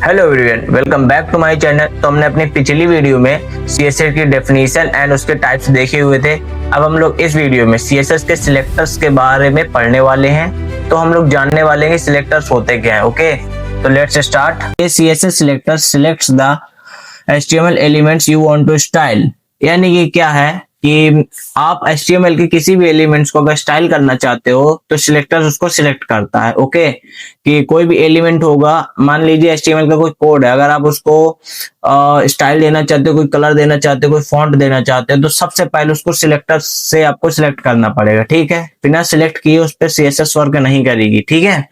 Hello everyone, welcome back to my channel. तो हमने अपनी पिछली वीडियो में सीएसएस की डेफिनेशन एंड उसके टाइप्स देखे हुए थे। अब हम लोग इस वीडियो में सीएसएस के सिलेक्टर्स के बारे में पढ़ने वाले हैं। तो हम लोग जानने वाले हैं सिलेक्टर्स होते क्या हैं। ओके, तो लेट्स स्टार्ट। ये CSS selector selects the HTML elements you want to style. यानी कि क्या है कि आप HTML के किसी भी एलिमेंट्स को अगर स्टाइल करना चाहते हो तो सिलेक्टर उसको सिलेक्ट करता है। ओके, कि कोई भी एलिमेंट होगा, मान लीजिए HTML का कोई कोड है, अगर आप उसको स्टाइल देना चाहते हो, कोई कलर देना चाहते हो, कोई फॉन्ट देना चाहते हो, तो सबसे पहले उसको सिलेक्टर से आपको सिलेक्ट करना पड़ेगा। ठीक है, बिना सिलेक्ट किए उस पर CSS वर्क नहीं करेगी। ठीक है,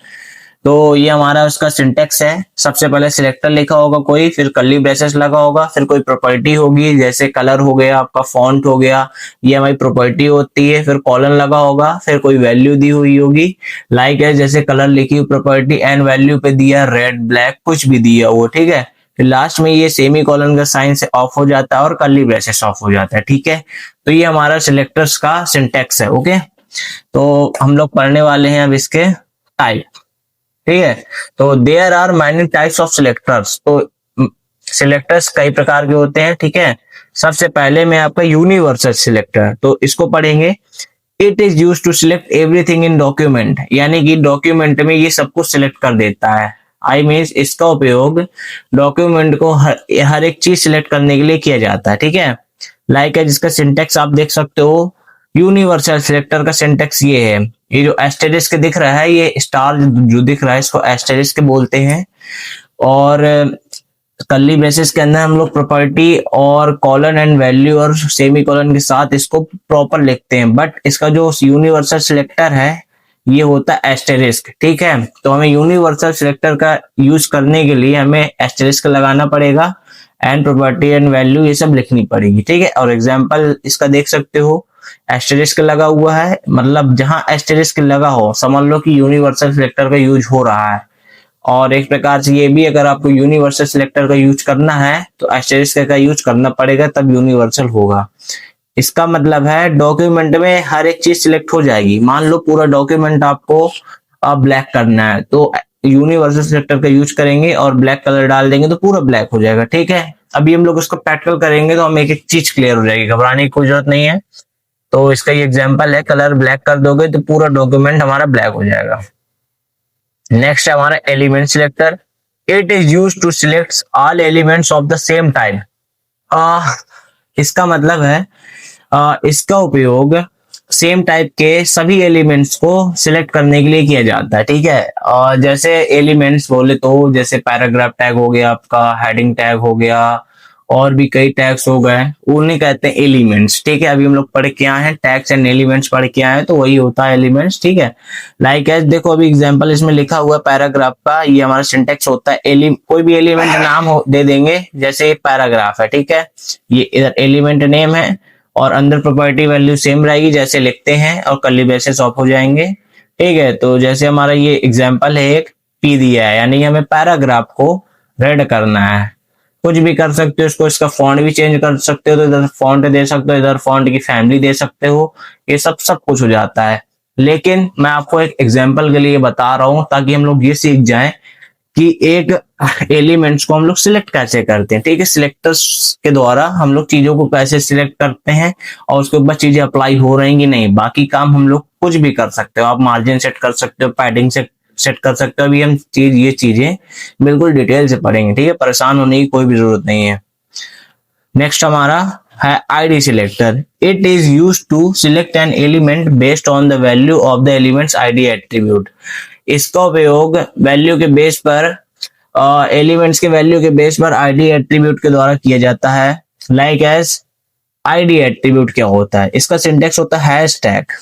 तो ये हमारा उसका सिंटेक्स है। सबसे पहले सिलेक्टर लिखा होगा कोई, फिर कर्ली ब्रेसेस लगा होगा, फिर कोई प्रॉपर्टी होगी, जैसे कलर हो गया, आपका फॉन्ट हो गया, ये हमारी प्रॉपर्टी होती है। फिर कॉलन लगा होगा, फिर कोई वैल्यू दी हुई होगी, लाइक है जैसे कलर लिखी हुई प्रॉपर्टी एंड वैल्यू पे दिया रेड ब्लैक कुछ भी दिया वो। ठीक है, फिर लास्ट में ये सेमी कॉलन का साइन से ऑफ हो जाता है और कर्ली ब्रेसेस ऑफ हो जाता है। ठीक है, तो ये हमारा सिलेक्टर्स का सिंटेक्स है। ओके, तो हम लोग पढ़ने वाले हैं अब इसके टाइप। ठीक है, तो there are many types of selectors. तो सिलेक्टर्स कई प्रकार के होते हैं। ठीक है, सबसे पहले में आपका यूनिवर्सल सिलेक्टर, तो इसको पढ़ेंगे। It is use to select everything in document, यानी कि डॉक्यूमेंट में ये सब कुछ सिलेक्ट कर देता है। आई मीन्स इसका उपयोग डॉक्यूमेंट को हर एक चीज सिलेक्ट करने के लिए किया जाता है। ठीक है, लाइक है जिसका सिंटेक्स आप देख सकते हो। यूनिवर्सल सिलेक्टर का सिंटेक्स ये है, ये जो एस्टेरिस्क दिख रहा है, ये स्टार जो दिख रहा है इसको एस्टेरिस्क बोलते हैं। और कर्ली ब्रेसेस के अंदर हम लोग प्रॉपर्टी और कॉलन एंड वैल्यू और सेमी कॉलन के साथ इसको प्रॉपर लिखते हैं। बट इसका जो यूनिवर्सल सिलेक्टर है ये होता है एस्टेरिस्क। ठीक है, तो हमें यूनिवर्सल सिलेक्टर का यूज करने के लिए हमें एस्टेरिस्क लगाना पड़ेगा एंड प्रॉपर्टी एंड वैल्यू ये सब लिखनी पड़ेगी। ठीक है, और एग्जाम्पल इसका देख सकते हो, एस्टेरिस्क लगा हुआ है, मतलब जहां एस्टेरिस्क लगा हो समझ लो कि यूनिवर्सल सिलेक्टर का यूज हो रहा है। और एक प्रकार से ये भी, अगर आपको यूनिवर्सल सिलेक्टर का यूज करना है तो एस्टेरिस्क का यूज करना पड़ेगा, तब यूनिवर्सल होगा। इसका मतलब है डॉक्यूमेंट में हर एक चीज सिलेक्ट हो जाएगी। मान लो पूरा डॉक्यूमेंट आपको ब्लैक करना है तो यूनिवर्सल सिलेक्टर का यूज करेंगे और ब्लैक कलर डाल देंगे तो पूरा ब्लैक हो जाएगा। ठीक है, अभी हम लोग उसको प्रैक्टिकल करेंगे तो हमें एक एक चीज क्लियर हो जाएगी, घबराने की कोई जरूरत नहीं है। तो इसका ये एग्जांपल है, कलर ब्लैक कर दोगे तो पूरा डॉक्यूमेंट हमारा ब्लैक हो जाएगा। नेक्स्ट है हमारा element selector. It is used to select all elements of the same type. इसका मतलब है इसका उपयोग सेम टाइप के सभी एलिमेंट्स को सिलेक्ट करने के लिए किया जाता है। ठीक है, और जैसे एलिमेंट्स बोले तो जैसे पैराग्राफ टैग हो गया, आपका हेडिंग टैग हो गया, और भी कई टैग्स हो गए, उन्हें कहते हैं एलिमेंट्स। ठीक है, अभी हम लोग पढ़ के आए हैं टैग्स एंड एलिमेंट्स पढ़ के आए हैं, तो वही होता है एलिमेंट्स। ठीक है, लाइक एज देखो अभी एग्जांपल इसमें लिखा हुआ है पैराग्राफ का, ये हमारा सिंटेक्स होता है। कोई भी एलिमेंट नाम दे देंगे, जैसे पैराग्राफ है। ठीक है, ये इधर एलिमेंट नेम है और अंदर प्रॉपर्टी वैल्यू सेम रहेगी जैसे लिखते हैं, और कर्ली ब्रेसेस ऑफ हो जाएंगे। ठीक है, तो जैसे हमारा ये एग्जाम्पल है, एक पी दिया है, यानी हमें पैराग्राफ को रेड करना है। कुछ भी कर सकते हो इसको, इसका फॉन्ट भी चेंज कर सकते हो, तो इधर फॉन्ट दे सकते हो, इधर फॉन्ट की फैमिली दे सकते हो, ये सब कुछ हो जाता है। लेकिन मैं आपको एक एग्जांपल के लिए बता रहा हूं ताकि हम लोग ये सीख जाएं कि एक एलिमेंट्स को हम लोग सिलेक्ट कैसे करते हैं। ठीक है, सिलेक्टर्स के द्वारा हम लोग चीजों को कैसे सिलेक्ट करते हैं और उसके ऊपर चीजें अप्लाई हो रही कि नहीं। बाकी काम हम लोग कुछ भी कर सकते हो, आप मार्जिन सेट कर सकते हो, पैडिंग सेट कर सकते हो। अभी हम ये चीजें बिल्कुल डिटेल से पढ़ेंगे। ठीक है, परेशान होने की कोई भी जरूरत नहीं है। नेक्स्ट हमारा है ID selector. It is used to select an element based on the value of the element's ID attribute. इसका उपयोग वैल्यू के बेस पर, एलिमेंट्स के वैल्यू के बेस पर आईडी एट्रीब्यूट के द्वारा किया जाता है। लाइक एज आईडी एट्रीब्यूट क्या होता है, इसका सिंटेक्स होता है हैश टैग।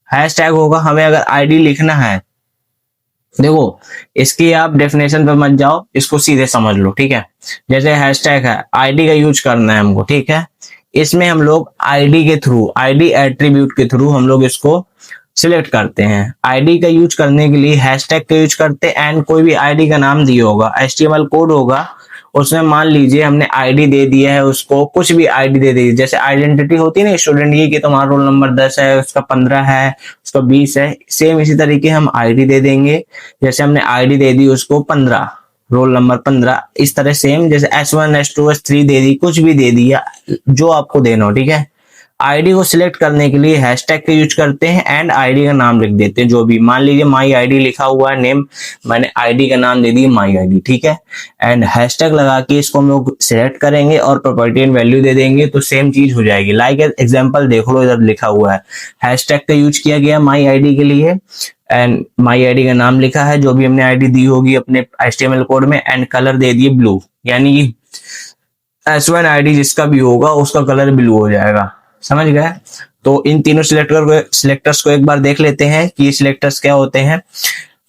हैश टैग होगा, हमें अगर आईडी लिखना है, देखो इसकी आप डेफिनेशन पे मत जाओ, इसको सीधे समझ लो। ठीक है, जैसे हैशटैग है, आईडी का यूज करना है हमको। ठीक है, इसमें हम लोग आईडी के थ्रू, आईडी एट्रीब्यूट के थ्रू हम लोग इसको सिलेक्ट करते हैं। आईडी का यूज करने के लिए हैशटैग का यूज करते हैं एंड कोई भी आईडी का नाम दिया होगा, HTML कोड होगा, उसमें मान लीजिए हमने आईडी दे दिया है, उसको कुछ भी आईडी दे दी, जैसे आइडेंटिटी होती है ना स्टूडेंट की, कि तुम्हारा रोल नंबर 10 है, उसका 15 है, उसका 20 है, सेम इसी तरीके हम आईडी दे देंगे। जैसे हमने आईडी दे दी उसको 15, रोल नंबर 15, इस तरह सेम जैसे S1 S2 S3 दे दी, कुछ भी दे दिया जो आपको देना हो, ठीक है। आईडी को सिलेक्ट करने के लिए हैशटैग का यूज करते हैं एंड आईडी का नाम लिख देते हैं, जो भी मान लीजिए माई आईडी लिखा हुआ है नेम, मैंने आईडी का नाम दे दिया माई आईडी, ठीक है। एंड हैशटैग लगा के इसको हम लोग सिलेक्ट करेंगे और प्रॉपर्टी एंड वैल्यू दे देंगे तो सेम चीज हो जाएगी। लाइक एग्जांपल देख लो, इधर लिखा हुआ है हैशटैग का यूज किया गया माई आईडी के लिए एंड माई आईडी का नाम लिखा है, जो भी हमने आईडी दी होगी अपने HTML कोड में, एंड कलर दे दिए ब्लू, यानी कि S1 आईडी जिसका भी होगा उसका कलर ब्लू हो जाएगा, समझ गए। तो इन तीनों सिलेक्टर्स को एक बार देख लेते हैं कि सिलेक्टर्स क्या होते हैं।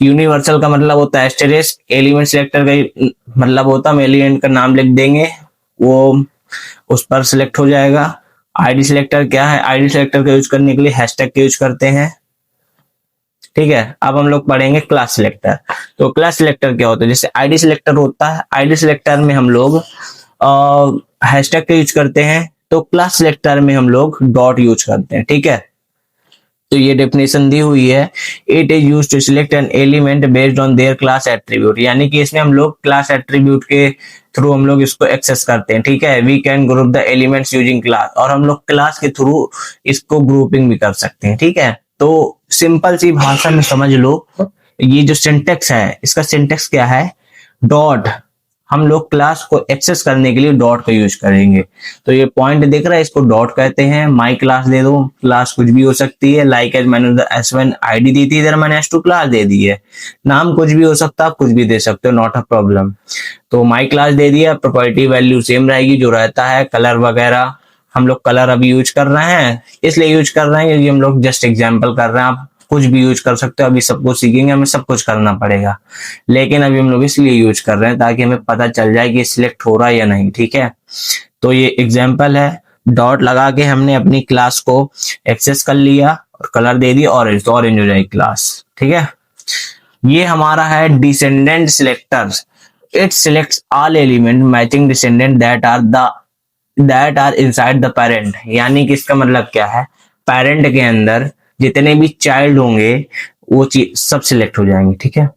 यूनिवर्सल का मतलब होता है एस्टेरिस्क, एलिमेंट सिलेक्टर का मतलब होता है हम एलिमेंट का नाम लिख देंगे, वो उस पर सिलेक्ट हो जाएगा। आईडी सिलेक्टर क्या है, आईडी सिलेक्टर का यूज करने के लिए हैशटैग का यूज करते हैं, ठीक है। अब हम लोग पढ़ेंगे क्लास सिलेक्टर। तो क्लास सिलेक्टर क्या होता है, जैसे आईडी सिलेक्टर होता है, आईडी सिलेक्टर में हम लोग हैशटैग का यूज करते हैं, तो क्लास सिलेक्टर में हम लोग डॉट यूज करते हैं, ठीक है। तो ये डेफिनेशन दी हुई है, it is used to select an element based on their class attribute, यानी कि इसमें हम लोग क्लास एट्रीब्यूट के थ्रू हम लोग इसको एक्सेस करते हैं, ठीक है। We can group the elements using class, और हम लोग क्लास के थ्रू इसको ग्रुपिंग भी कर सकते हैं, ठीक है। तो सिंपल सी भाषा में समझ लो, ये जो सिंटेक्स है इसका सिंटेक्स क्या है, डॉट, हम लोग क्लास को एक्सेस करने के लिए डॉट का यूज करेंगे। तो ये पॉइंट दिख रहा है, इसको डॉट कहते हैं। माई क्लास दे दो, क्लास कुछ भी हो सकती है, लाइक एज मैंने S1 आईडी दी थी, इधर मैंने S2 क्लास दे दी है, नाम कुछ भी हो सकता है, आप कुछ भी दे सकते हो, नॉट अ प्रॉब्लम। तो माई क्लास दे दिया, प्रॉपर्टी वैल्यू सेम रहेगी जो रहता है, कलर वगैरह हम लोग कलर अभी यूज कर रहे हैं, इसलिए यूज कर रहे हैं क्योंकि हम लोग जस्ट एग्जाम्पल कर रहे हैं, आप कुछ भी यूज कर सकते हो, अभी सब कुछ सीखेंगे, हमें सब कुछ करना पड़ेगा, लेकिन अभी हम लोग इसलिए यूज कर रहे हैं ताकि हमें पता चल जाए कि सिलेक्ट हो रहा है या नहीं, ठीक है। तो ये एग्जाम्पल है, डॉट लगा के हमने अपनी क्लास को एक्सेस कर लिया और कलर दे दिया ऑरेंज, तो ऑरेंज हो जाएगी क्लास, ठीक है। ये हमारा है descendant selectors, it selects all element matching descendant that are inside the parent, यानी कि इसका मतलब क्या है, पेरेंट के अंदर जितने भी चाइल्ड होंगे वो चीज सब सिलेक्ट हो जाएंगे, ठीक है।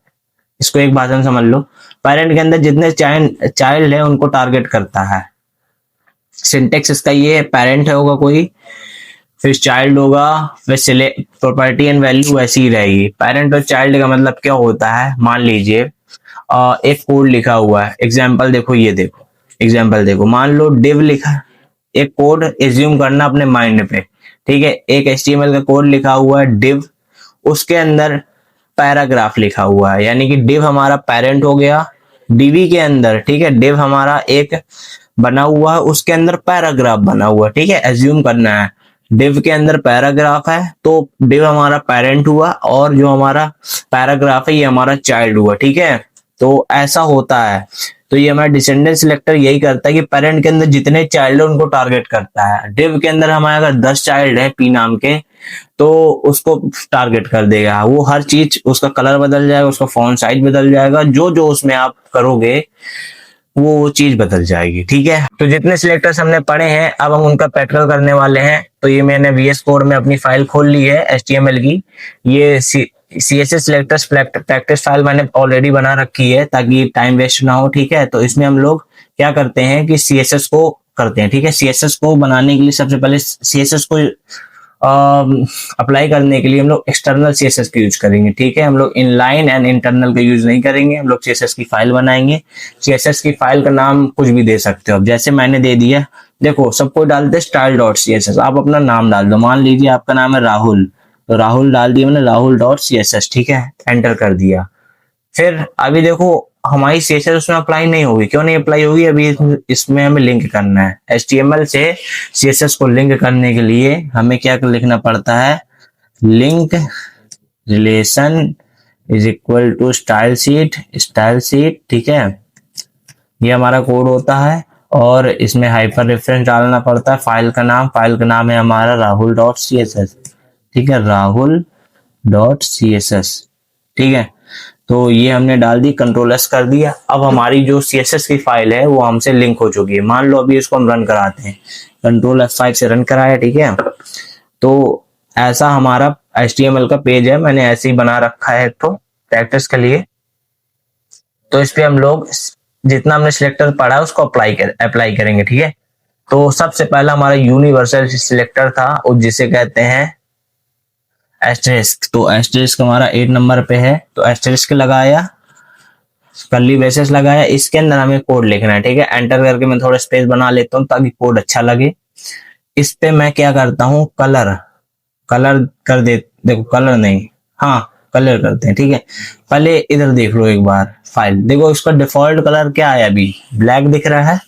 इसको एक भाषा में समझ लो, पेरेंट के अंदर जितने चाइल्ड है उनको टारगेट करता है। सिंटेक्स इसका ये है, पेरेंट होगा कोई, फिर चाइल्ड होगा, फिर प्रॉपर्टी एंड वैल्यू वैसी ही रहेगी। पेरेंट और चाइल्ड का मतलब क्या होता है, मान लीजिए एक कोड लिखा हुआ है, एग्जाम्पल देखो, ये देखो एग्जाम्पल देखो, मान लो डिव लिखा, एक कोड एज्यूम करना अपने माइंड पे, ठीक है। एक HTML का कोड लिखा हुआ है डिव, उसके अंदर पैराग्राफ लिखा हुआ है, यानी कि डिव हमारा पेरेंट हो गया, डीवी के अंदर, ठीक है, डिव हमारा एक बना हुआ है, उसके अंदर पैराग्राफ बना हुआ है, ठीक है। एज्यूम करना है डिव के अंदर पैराग्राफ है, तो डिव हमारा पेरेंट हुआ और जो हमारा पैराग्राफ है ये हमारा चाइल्ड हुआ, ठीक है। तो ऐसा होता है, तो ये हमारा डिसेंडेंट सिलेक्टर यही करता है कि पेरेंट के अंदर जितने चाइल्ड है उनको टारगेट करता है। डिव के अंदर हमारे अगर 10 चाइल्ड है पी नाम के, तो उसको टारगेट कर देगा, वो हर चीज, उसका कलर बदल जाएगा, उसका फॉन्ट साइज बदल जाएगा, जो जो उसमें आप करोगे वो चीज बदल जाएगी, ठीक है। तो जितने सिलेक्टर्स हमने पढ़े हैं अब हम उनका प्रैक्टिकल करने वाले हैं। तो ये मैंने VS कोड में अपनी फाइल खोल ली है HTML की, ये CSS सिलेक्टर्स प्रैक्टिस फाइल मैंने ऑलरेडी बना रखी है ताकि टाइम वेस्ट ना हो, ठीक है। तो इसमें हम लोग क्या करते हैं कि CSS को करते हैं, ठीक है। CSS को बनाने के लिए सबसे पहले CSS को अप्लाई करने के लिए हम लोग एक्सटर्नल CSS का यूज करेंगे, ठीक है। हम लोग इनलाइन एंड इंटरनल का यूज नहीं करेंगे, हम लोग CSS की फाइल बनाएंगे। CSS की फाइल का नाम कुछ भी दे सकते हो, अब जैसे मैंने दे दिया, देखो सबको डालते style.css, आप अपना नाम डाल दो, मान लीजिए आपका नाम है राहुल, तो राहुल डाल दिया मैंने, rahul.css, ठीक है, एंटर कर दिया। फिर अभी देखो हमारी CSS उसमें अप्लाई नहीं होगी, क्यों नहीं अप्लाई होगी, अभी इसमें हमें लिंक करना है। HTML से CSS को लिंक करने के लिए हमें क्या लिखना पड़ता है, link relation is equal to style sheet, ठीक है। ये हमारा कोड होता है और इसमें हाइपर रेफरेंस डालना पड़ता है, फाइल का नाम है हमारा rahul.css, ठीक है, rahul.css, ठीक है। तो ये हमने डाल दी, कंट्रोल S कर दिया। अब हमारी जो CSS की फाइल है वो हमसे लिंक हो चुकी है। मान लो अभी इसको हम रन कराते हैं, कंट्रोल F5 से रन कराया, ठीक है। तो ऐसा हमारा HTML का पेज है, मैंने ऐसे ही बना रखा है, तो प्रैक्टिस के लिए तो इस पे हम लोग जितना हमने सिलेक्टर पढ़ा है उसको अप्लाई करेंगे, ठीक है। तो सबसे पहला हमारा यूनिवर्सल सिलेक्टर था, और जिसे कहते हैं एस्टेरिस्क। तो एस्टेरिस्क हमारा 8 नंबर पे है, तो एस्टेरिस्क लगाया, कर्ली ब्रेसेस लगाया, इसके अंदर हमें कोड लिखना है, ठीक है। एंटर करके मैं थोड़ा स्पेस बना लेता हूँ ताकि कोड अच्छा लगे। इस पे मैं क्या करता हूँ, कलर कलर कर दे, देखो कलर नहीं, हाँ कलर करते हैं, ठीक है। पहले इधर देख लो एक बार फाइल, देखो इसका डिफॉल्ट कलर क्या है, अभी ब्लैक दिख रहा है।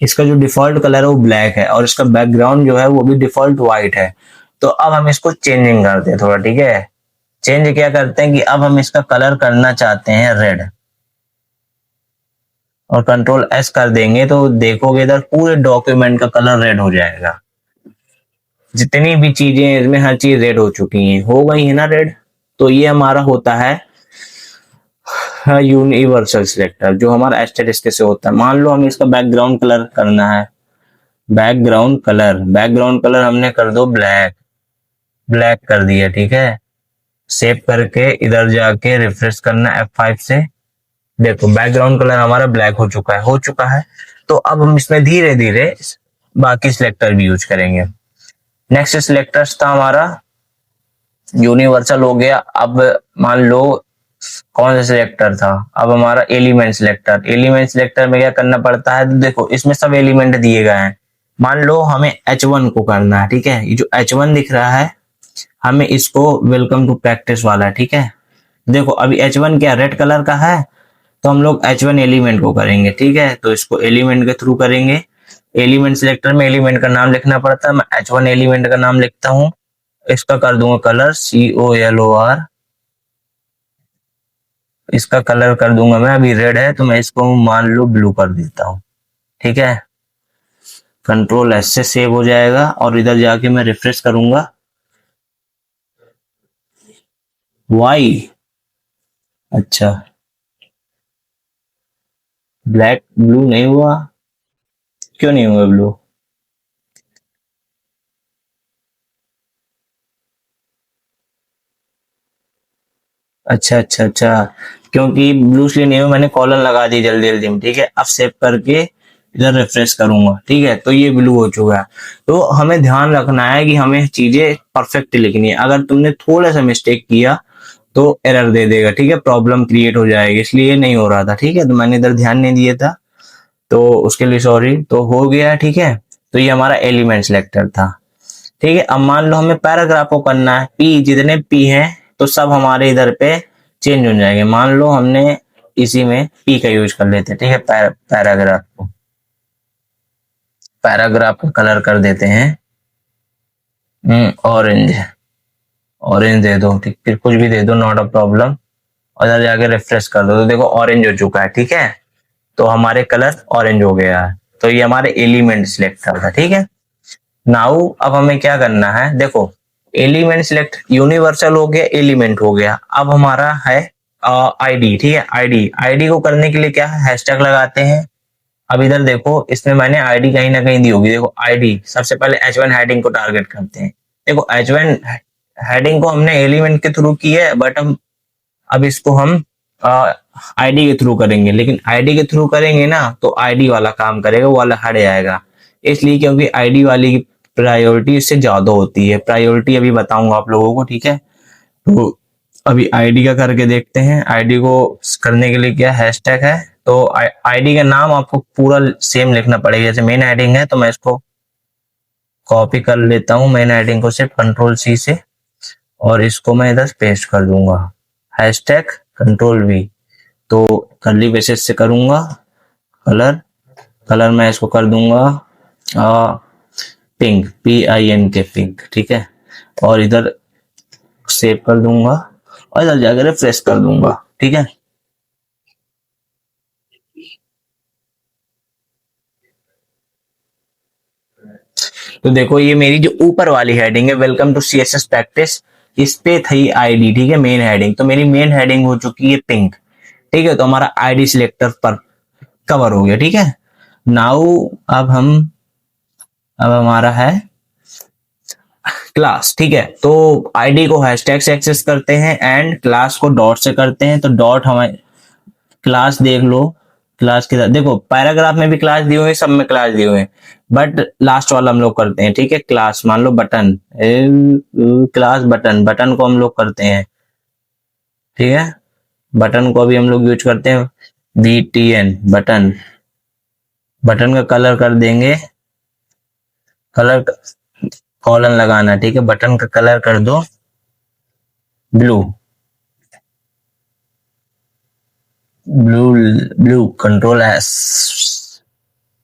इसका जो डिफॉल्ट कलर है वो ब्लैक है, और इसका बैकग्राउंड जो है वो भी डिफॉल्ट व्हाइट है। तो अब हम इसको चेंजिंग करते हैं थोड़ा, ठीक है। चेंज क्या करते हैं कि अब हम इसका कलर करना चाहते हैं रेड, और कंट्रोल एस कर देंगे तो देखोगे इधर पूरे डॉक्यूमेंट का कलर रेड हो जाएगा। जितनी भी चीजें हैं इसमें हर चीज रेड हो चुकी हैं, हो गई है ना रेड। तो ये हमारा होता है यूनिवर्सल सिलेक्टर, जो हमारा एस्टेरिस्क से होता है। मान लो हमें इसका बैकग्राउंड कलर करना है, बैकग्राउंड कलर हमने कर दो ब्लैक, ब्लैक कर दिया, ठीक है। सेव करके इधर जाके रिफ्रेश करना F5 से, देखो बैकग्राउंड कलर हमारा ब्लैक हो चुका है। तो अब हम इसमें धीरे धीरे बाकी सिलेक्टर भी यूज करेंगे। नेक्स्ट सिलेक्टर्स था हमारा यूनिवर्सल हो गया। अब मान लो कौन सा सिलेक्टर था, अब हमारा एलिमेंट सिलेक्टर। एलिमेंट सिलेक्टर में क्या करना पड़ता है, तो देखो इसमें सब एलिमेंट दिए गए हैं। मान लो हमें H1 को करना है, ठीक है। ये जो H1 दिख रहा है, हमें इसको वेलकम टू प्रैक्टिस वाला है, ठीक है। देखो अभी H1 क्या रेड कलर का है, तो हम लोग H1 एलिमेंट को करेंगे, ठीक है। तो इसको एलिमेंट के थ्रू करेंगे। एलिमेंट सिलेक्टर में एलिमेंट का नाम लिखना पड़ता है, मैं H1 एलिमेंट का नाम लिखता हूँ। इसका कर दूंगा कलर COLOR, इसका कलर कर दूंगा मैं, अभी रेड है तो मैं इसको मान लो ब्लू कर देता हूँ, ठीक है। कंट्रोल एस से सेव हो जाएगा, और इधर जाके मैं रिफ्रेश करूंगा। वाई, अच्छा ब्लैक ब्लू नहीं हुआ, क्यों नहीं हुआ ब्लू? अच्छा अच्छा अच्छा, क्योंकि ब्लू इसलिए नहीं हुआ, मैंने कॉलन लगा दी जल्दी जल्दी में, ठीक है। अब सेव करके इधर रिफ्रेश करूंगा, ठीक है। तो ये ब्लू हो चुका है। तो हमें ध्यान रखना है कि हमें चीजें परफेक्ट लिखनी है। अगर तुमने थोड़ा सा मिस्टेक किया तो एरर दे देगा, ठीक है, प्रॉब्लम क्रिएट हो जाएगी, इसलिए नहीं हो रहा था, ठीक है। तो मैंने इधर ध्यान नहीं दिया था, तो उसके लिए सॉरी। तो हो गया, ठीक है। तो ये हमारा एलिमेंट सिलेक्टर था, ठीक है। अब मान लो हमें पैराग्राफ को करना है, पी जितने पी हैं तो सब हमारे इधर पे चेंज हो जाएंगे। मान लो हमने इसी में पी का यूज कर लेते हैं, ठीक है। पैराग्राफ का कलर कर देते हैं ऑरेंज, ऑरेंज दे दो, ठीक, फिर कुछ भी दे दो, नॉट अ प्रॉब्लम। और इधर जाके रिफ्रेश कर दो तो देखो ऑरेंज हो चुका है, ठीक है। तो हमारे कलर ऑरेंज हो गया है। तो ये हमारे एलिमेंट सिलेक्ट करता, ठीक है। नाउ अब हमें क्या करना है, देखो एलिमेंट सिलेक्ट यूनिवर्सल हो गया, एलिमेंट हो गया। अब हमारा है आईडी, ठीक है। आईडी आईडी को करने के लिए क्या है, हैशटैग लगाते हैं। अब इधर देखो इसमें मैंने आईडी कहीं ना कहीं दी होगी, देखो आईडी। सबसे पहले H1 हेडिंग को टारगेट करते हैं। देखो H1 हेडिंग को हमने एलिमेंट के थ्रू की है, बट हम अब इसको हम आईडी के थ्रू करेंगे। लेकिन आईडी के थ्रू करेंगे ना तो आईडी वाला काम करेगा, वो वाला हट जाएगा। इसलिए क्योंकि आईडी वाली की प्रायोरिटी इससे ज्यादा होती है। प्रायोरिटी अभी बताऊंगा आप लोगों को, ठीक है। तो अभी आईडी का करके देखते हैं। आईडी को करने के लिए क्या हैशटैग है, तो आईडी का नाम आपको पूरा सेम लिखना पड़ेगा। जैसे मेन हेडिंग है तो मैं इसको कॉपी कर लेता हूँ, मेन हेडिंग को सिर्फ कंट्रोल C से, और इसको मैं इधर पेस्ट कर दूंगा, हैशटैग कंट्रोल V। तो कर्ली ब्रेसेस से करूंगा कलर, कलर मैं इसको कर दूंगा पिंक, PINK पिंक, ठीक है। और इधर सेव कर दूंगा, और इधर जाकर रिफ्रेश कर दूंगा, ठीक है। तो देखो ये मेरी जो ऊपर वाली हेडिंग है, वेलकम टू CSS प्रैक्टिस, इस पे थी आईडी, ठीक है, मेन हेडिंग। तो मेरी मेन हेडिंग हो चुकी है पिंक, ठीक है। तो हमारा आईडी सिलेक्टर पर कवर हो गया, ठीक है। नाउ अब हमारा है क्लास, ठीक है। तो आईडी को हैशटैग से एक्सेस करते हैं, एंड क्लास को डॉट से करते हैं। तो डॉट हमारे क्लास देख लो, क्लास के साथ देखो पैराग्राफ में भी क्लास दिए हुए हैं, सब में क्लास दिए हुए हैं, बट लास्ट वाला हम लोग करते हैं, ठीक है। क्लास मान लो बटन, क्लास बटन, बटन को हम लोग करते हैं, ठीक है। बटन को भी हम लोग यूज करते हैं, BTN बटन। बटन का कलर कर देंगे, कलर कॉलन लगाना, ठीक है। बटन का कलर कर दो blue, blue blue, Ctrl+S।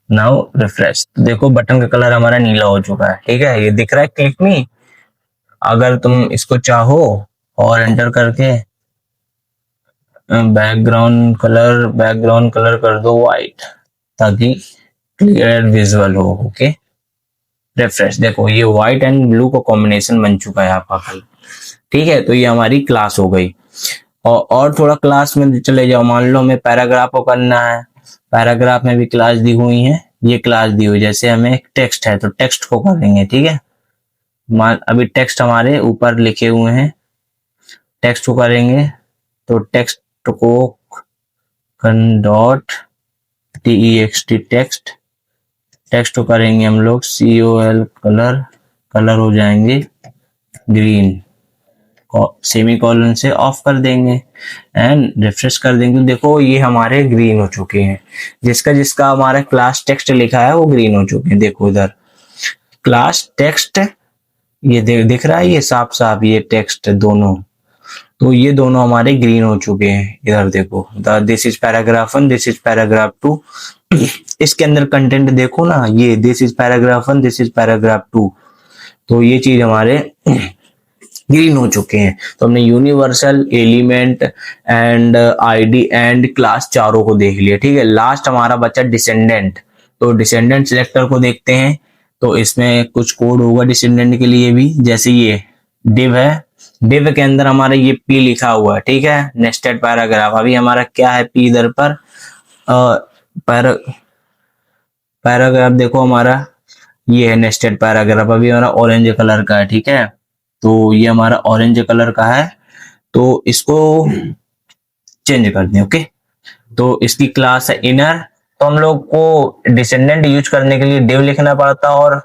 Now refresh, देखो बटन का कलर हमारा नीला हो चुका है, ठीक है। ये दिख रहा है क्लिक मी। अगर तुम इसको चाहो और एंटर करके बैकग्राउंड कलर कर दो व्हाइट, ताकि क्लियर विजुअल हो, ओके। रिफ्रेश, देखो ये व्हाइट एंड ब्लू का कॉम्बिनेशन बन चुका है आपका कलर, ठीक है। तो ये हमारी क्लास हो गई। और थोड़ा क्लास में चले जाओ, मान लो हमें पैराग्राफ को करना है, पैराग्राफ में भी क्लास दी हुई है, ये क्लास दी हुई, जैसे हमें टेक्स्ट है तो टेक्स्ट को करेंगे, ठीक है। अभी टेक्स्ट हमारे ऊपर लिखे हुए हैं, टेक्स्ट को करेंगे तो टेक्स्ट को .text टेक्स्ट, टेक्स्ट को करेंगे हम लोग COL कलर, कलर हो जाएंगे ग्रीन, सेमी कॉलन से ऑफ कर देंगे एंड रिफ्रेश कर देंगे। देखो ये हमारे ग्रीन हो चुके हैं, जिसका जिसका हमारा क्लास टेक्स्ट लिखा है वो ग्रीन हो चुके हैं। देखो इधर क्लास टेक्स्ट, ये दिख रहा है, ये साफ साफ ये टेक्स्ट दोनों, तो ये दोनों हमारे ग्रीन हो चुके हैं। इधर देखो, this is paragraph 1, this is paragraph 2। इसके अंदर कंटेंट देखो ना, ये this is paragraph 1, this is paragraph 2, तो ये चीज हमारे ग्रीन हो चुके हैं। तो हमने universal, element and ID and class चारों को देख लिया, ठीक है। लास्ट हमारा बचा डिसेंडेंट, तो डिसेंडेंट सिलेक्टर को देखते हैं। तो इसमें कुछ कोड होगा डिसेंडेंट के लिए भी, जैसे ये डिव है, डिव के अंदर हमारा ये P लिखा हुआ है, ठीक है। नेस्टेड पैराग्राफ, अभी हमारा क्या है P इधर पर, पैराग्राफ देखो हमारा ये है नेस्टेड पैराग्राफ, अभी हमारा ऑरेंज कलर का है, ठीक है। तो ये हमारा ऑरेंज कलर का है, तो इसको चेंज कर दें, ओके। तो इसकी क्लास है इनर, तो हम लोग को डिसेंडेंट यूज करने के लिए डिव लिखना पड़ता और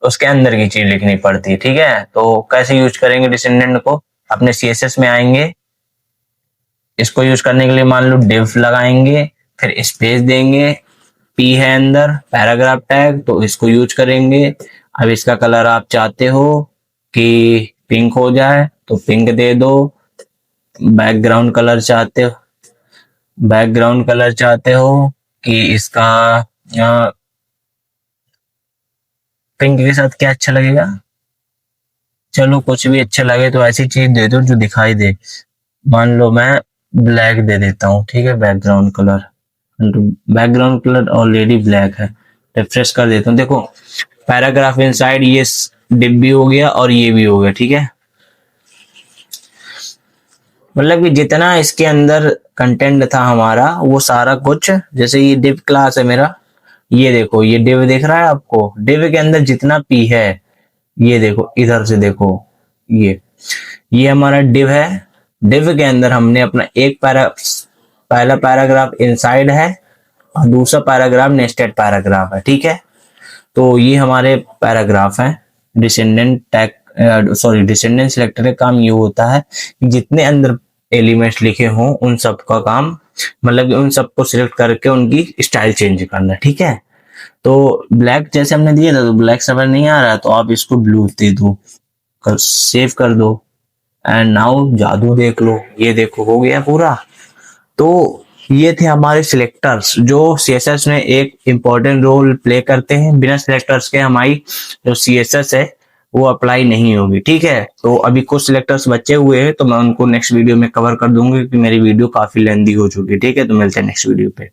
उसके अंदर की चीज लिखनी पड़ती है, ठीक है। तो कैसे यूज करेंगे डिसेंडेंट को, अपने CSS में आएंगे, इसको यूज करने के लिए मान लो डिव लगाएंगे, फिर स्पेस देंगे, P है अंदर पैराग्राफ टैग, तो इसको यूज करेंगे। अब इसका कलर आप चाहते हो कि पिंक हो जाए तो पिंक दे दो, बैकग्राउंड कलर चाहते हो कि इसका पिंक के साथ क्या अच्छा लगेगा, चलो कुछ भी अच्छा लगे, तो ऐसी चीज दे दो जो दिखाई दे। मान लो मैं ब्लैक दे देता हूँ, ठीक है। बैकग्राउंड कलर ऑलरेडी ब्लैक है, रिफ्रेश कर देता हूँ। देखो पैराग्राफ इनसाइड, ये डिव भी हो गया और ये भी हो गया, ठीक है। मतलब कि जितना इसके अंदर कंटेंट था हमारा वो सारा कुछ, जैसे ये डिव क्लास है मेरा, ये देखो ये डिव दिख रहा है आपको, डिव के अंदर जितना P है, ये देखो इधर से देखो, ये हमारा डिव है। डिव के अंदर हमने अपना एक पहला पैराग्राफ इनसाइड है और दूसरा पैराग्राफ नेस्टेड पैराग्राफ है, ठीक है। तो ये हमारे पैराग्राफ है। डिसेंडेंट सिलेक्टर का काम ये होता है कि जितने अंदर एलिमेंट्स लिखे हों उन सब का काम, मतलब उन सबको सिलेक्ट करके उनकी स्टाइल चेंज करना, ठीक है। तो ब्लैक जैसे हमने दिया था, तो ब्लैक समझ नहीं आ रहा, तो आप इसको ब्लू दे दो, सेव कर दो एंड नाउ जादू देख लो, ये देखो हो गया पूरा। तो ये थे हमारे सिलेक्टर्स जो CSS में एक इम्पोर्टेंट रोल प्ले करते हैं। बिना सिलेक्टर्स के हमारी जो CSS है वो अप्लाई नहीं होगी, ठीक है। तो अभी कुछ सिलेक्टर्स बचे हुए हैं, तो मैं उनको नेक्स्ट वीडियो में कवर कर दूंगी, क्योंकि मेरी वीडियो काफी लेंदी हो चुकी है, ठीक है। तो मिलते हैं नेक्स्ट वीडियो पे।